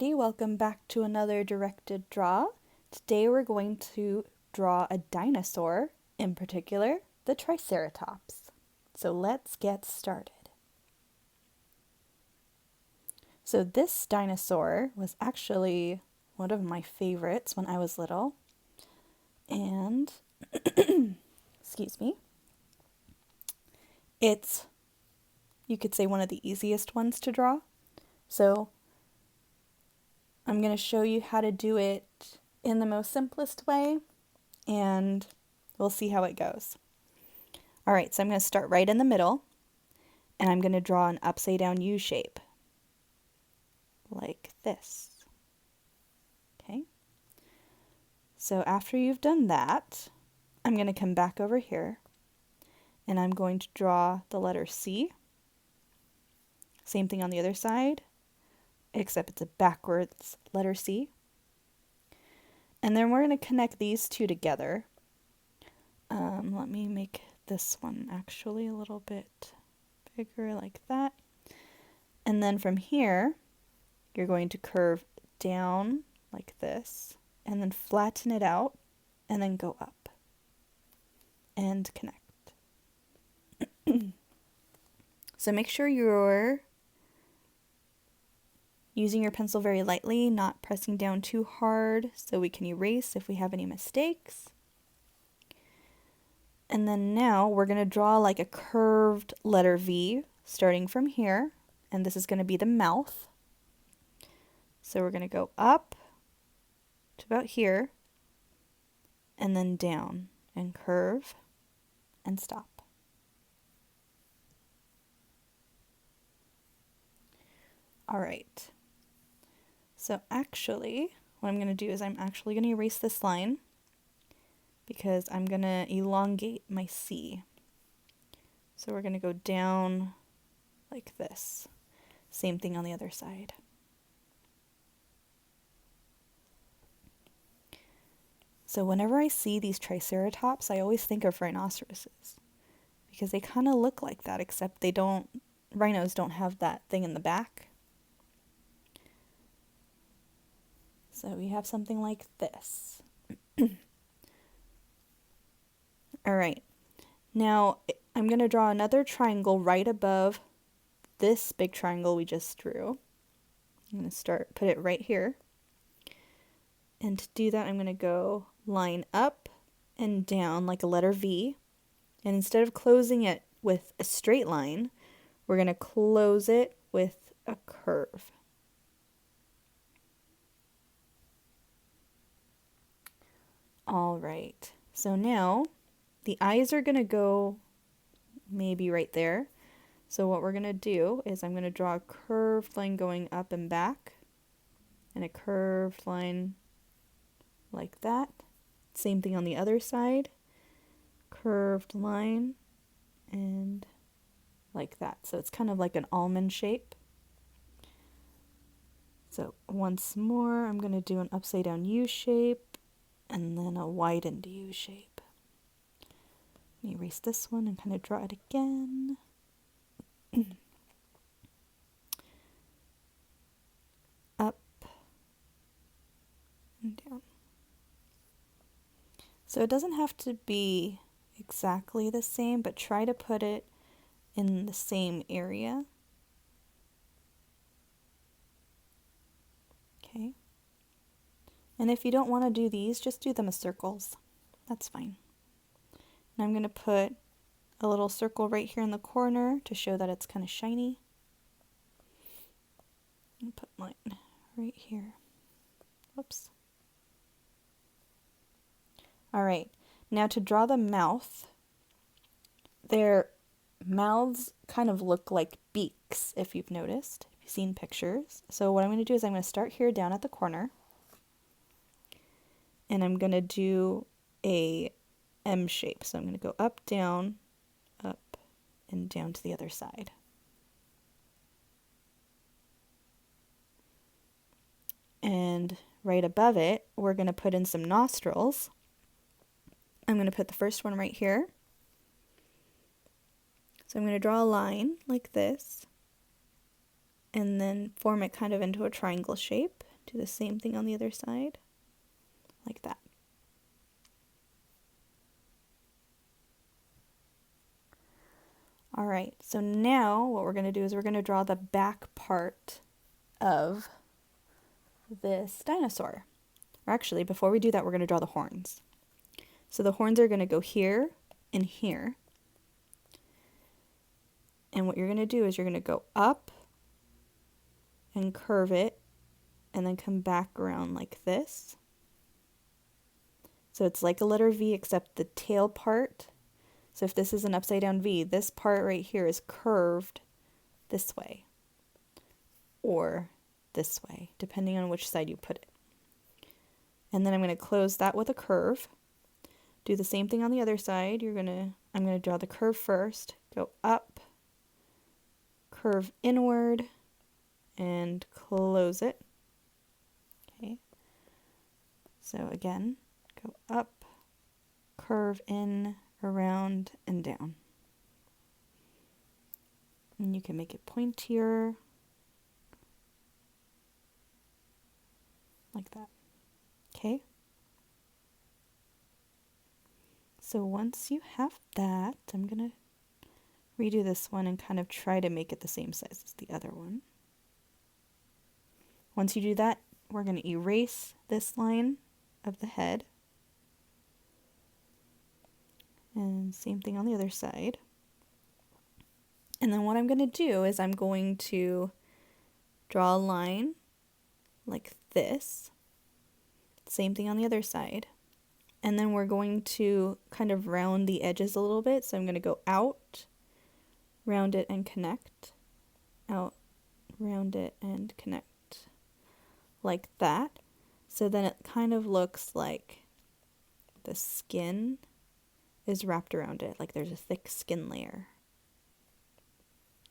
Welcome back to another directed draw. Today we're going to draw a dinosaur, in particular, the triceratops. So let's get started. So this dinosaur was actually one of my favorites when I was little. And, excuse me, it's, you could say, one of the easiest ones to draw. So I'm going to show you how to do it in the most simplest way, and we'll see how it goes. All right, so I'm going to start right in the middle, and I'm going to draw an upside down U shape, like this. Okay? So after you've done that, I'm going to come back over here, and I'm going to draw the letter C. Same thing on the other side, except it's a backwards letter C. And then we're going to connect these two together. Let me make this one actually a little bit bigger, like that. And then from here, you're going to curve down like this, and then flatten it out, and then go up and connect. So make sure you're using your pencil very lightly, not pressing down too hard so we can erase if we have any mistakes. And then now we're going to draw like a curved letter V starting from here, and this is going to be the mouth. So we're going to go up to about here, and then down, and curve, and stop. All right. So actually, what I'm going to do is I'm actually going to erase this line because I'm going to elongate my C. So we're going to go down like this. Same thing on the other side. So whenever I see these triceratops, I always think of rhinoceroses because they kind of look like that, except rhinos don't have that thing in the back. So we have something like this. All right. Now I'm going to draw another triangle right above this big triangle we just drew. I'm going to put it right here. And to do that, I'm going to go line up and down like a letter V. And instead of closing it with a straight line, we're going to close it with a curve. All right, so now the eyes are going to go maybe right there. So what we're going to do is I'm going to draw a curved line going up and back, and a curved line like that. Same thing on the other side. Curved line and like that. So it's kind of like an almond shape. So once more, I'm going to do an upside down U shape and then a widened U shape. Let me erase this one and kind of draw it again. Up and down. So it doesn't have to be exactly the same, but try to put it in the same area. Okay. And if you don't want to do these, just do them as circles. That's fine. And I'm going to put a little circle right here in the corner to show that it's kind of shiny. And put mine right here. Whoops. All right, now to draw the mouth, their mouths kind of look like beaks, if you've noticed, if you've seen pictures. So what I'm going to do is I'm going to start here down at the corner, and I'm going to do a M shape. So I'm going to go up, and down to the other side. And right above it, we're going to put in some nostrils. I'm going to put the first one right here. So I'm going to draw a line like this, and then form it kind of into a triangle shape. Do the same thing on the other side, like that. All right, so now what we're going to do is we're going to draw the back part of this dinosaur. Or actually, before we do that, we're going to draw the horns. So the horns are going to go here and here. And what you're going to do is you're going to go up and curve it and then come back around like this. So it's like a letter V except the tail part. So if this is an upside down V, this part right here is curved this way or this way, depending on which side you put it. And then I'm going to close that with a curve. Do the same thing on the other side. I'm going to draw the curve first, go up, curve inward, and close it. Okay. So again, go up, curve in, around, and down. And you can make it pointier, like that. Okay. So once you have that, I'm going to redo this one and kind of try to make it the same size as the other one. Once you do that, we're going to erase this line of the head. And same thing on the other side. And then what I'm going to do is I'm going to draw a line like this. Same thing on the other side. And then we're going to kind of round the edges a little bit. So I'm going to go out, round it and connect, out, round it and connect, like that. So then it kind of looks like the skin is wrapped around it, like there's a thick skin layer.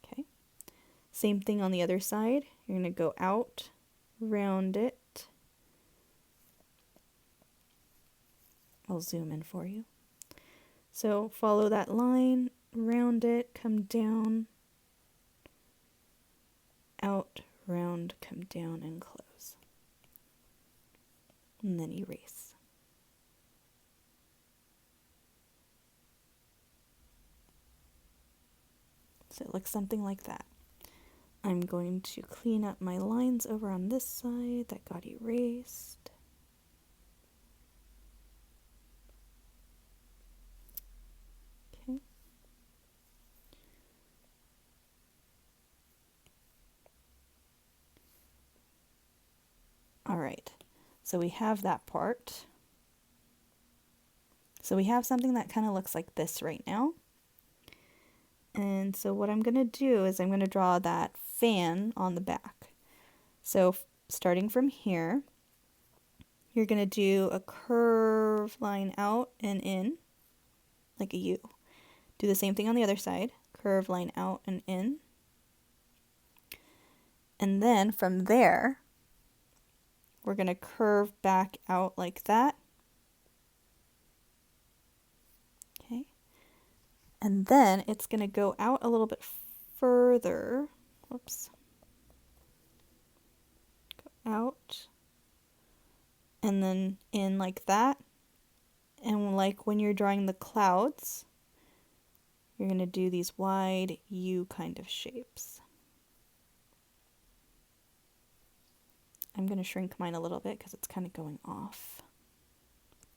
Okay. Same thing on the other side. You're going to go out, round it. I'll zoom in for you. So follow that line, round it, come down, out, round, come down, and close. And then erase. So it looks something like that. I'm going to clean up my lines over on this side that got erased. Okay. All right, so we have that part. So we have something that kind of looks like this right now. And so what I'm going to do is I'm going to draw that fan on the back. So starting from here, you're going to do a curve line out and in, like a U. Do the same thing on the other side, curve line out and in. And then from there, we're going to curve back out like that. Okay. And then it's going to go out a little bit further. Whoops. Go out. And then in like that. And like when you're drawing the clouds, you're going to do these wide U kind of shapes. I'm going to shrink mine a little bit because it's kind of going off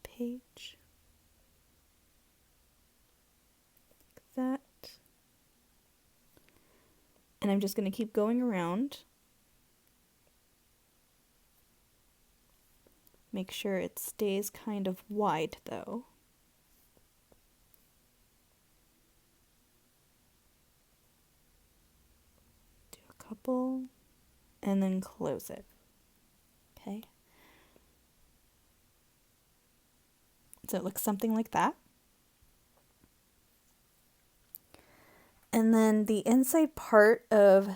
page. That. And I'm just going to keep going around. Make sure it stays kind of wide though. Do a couple and then close it. Okay. So it looks something like that. And then the inside part of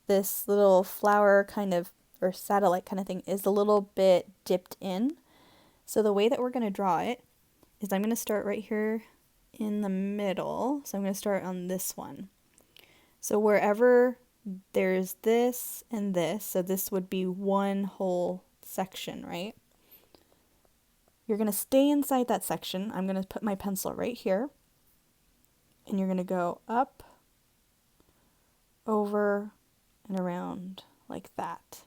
this little flower kind of, or satellite kind of thing, is a little bit dipped in. So the way that we're going to draw it is I'm going to start right here in the middle. So I'm going to start on this one. So wherever there's this and this, so this would be one whole section, right? You're going to stay inside that section. I'm going to put my pencil right here, and you're going to go up, over, and around like that.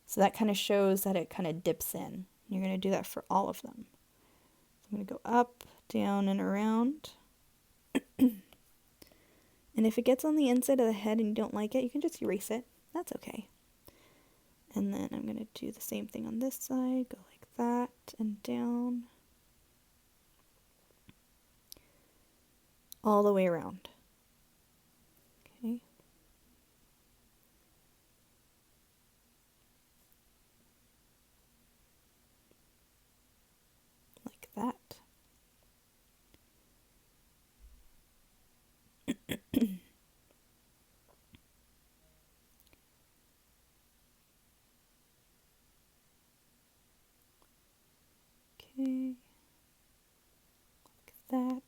So that kind of shows that it kind of dips in. You're going to do that for all of them. I'm going to go up, down, and around. And if it gets on the inside of the head and you don't like it, you can just erase it. That's okay. And then I'm going to do the same thing on this side. Go like that and down. All the way around. Okay. Like that. Okay, like that.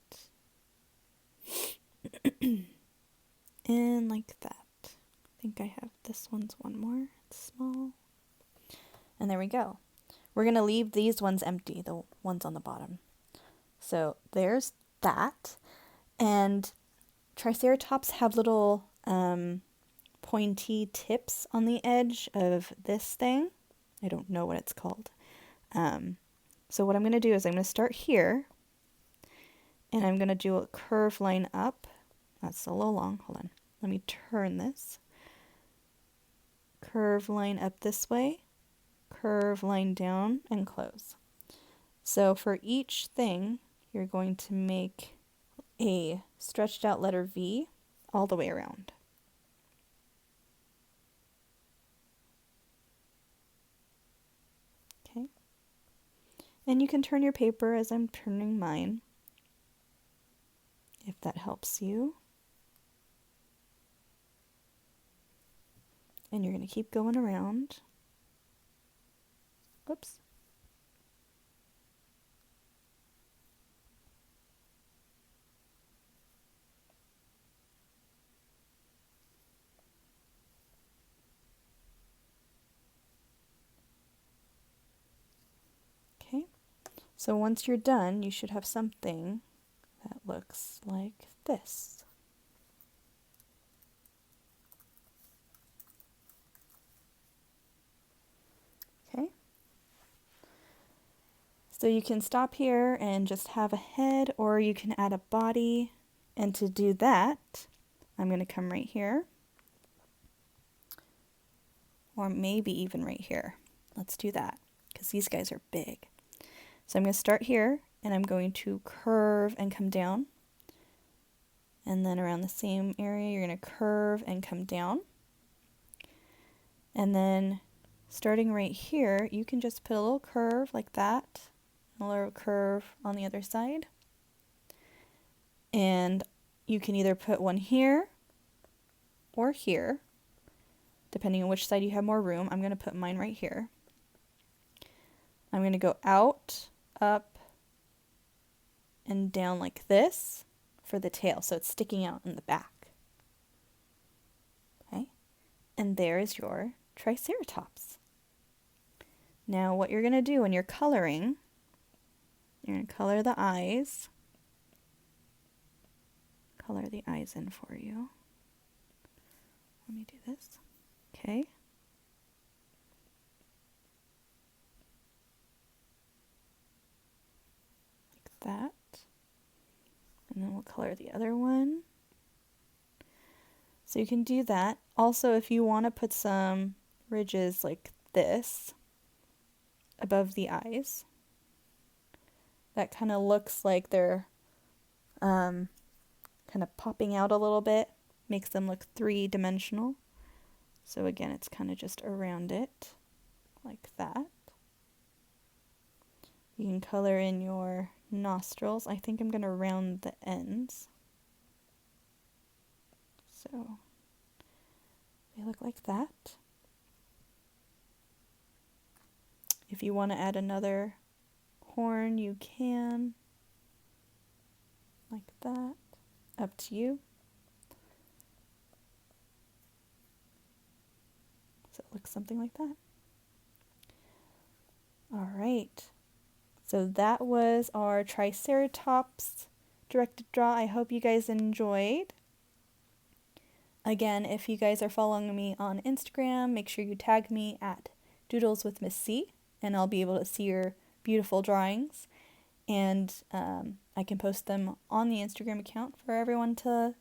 And like that. I think I have this one's one more. It's small. And there we go. We're going to leave these ones empty, the ones on the bottom. So there's that. And triceratops have little pointy tips on the edge of this thing. I don't know what it's called. So what I'm going to do is I'm going to start here, and I'm going to do a curve line up. That's a little long. Hold on. Let me turn this. Curve line up this way, curve line down, and close. So for each thing, you're going to make a stretched out letter V all the way around. Okay. And you can turn your paper as I'm turning mine, if that helps you. And you're going to keep going around. Whoops. Okay. So once you're done, you should have something that looks like this. Okay. So you can stop here and just have a head, or you can add a body. And to do that, I'm going to come right here, or maybe even right here. Let's do that, because these guys are big. So I'm going to start here, and I'm going to curve and come down. And then around the same area, you're going to curve and come down. And then starting right here, you can just put a little curve like that, a little curve on the other side. And you can either put one here or here, depending on which side you have more room. I'm going to put mine right here. I'm going to go out, up, and down like this for the tail, so it's sticking out in the back. Okay, and there's your triceratops. Now what you're going to do when you're coloring, you're going to color the eyes. Color the eyes in for you. Let me do this. Okay. Like that. And then we'll color the other one. So you can do that. Also, if you want to put some ridges like this above the eyes, that kind of looks like they're kind of popping out a little bit, makes them look three-dimensional. So again, it's kind of just around it, like that. You can color in your nostrils. I think I'm going to round the ends. So they look like that. If you want to add another horn, you can. Like that. Up to you. So it looks something like that. All right. So that was our Triceratops directed draw. I hope you guys enjoyed. Again, if you guys are following me on Instagram, make sure you tag me at Doodles with Miss C, and I'll be able to see your beautiful drawings. And I can post them on the Instagram account for everyone to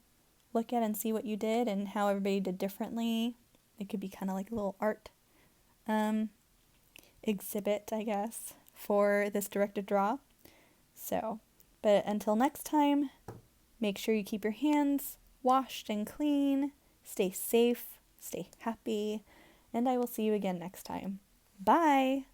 look at and see what you did and how everybody did differently. It could be kind of like a little art exhibit, I guess, for this directed draw. So, but until next time, make sure you keep your hands washed and clean, stay safe, stay happy, and I will see you again next time. Bye!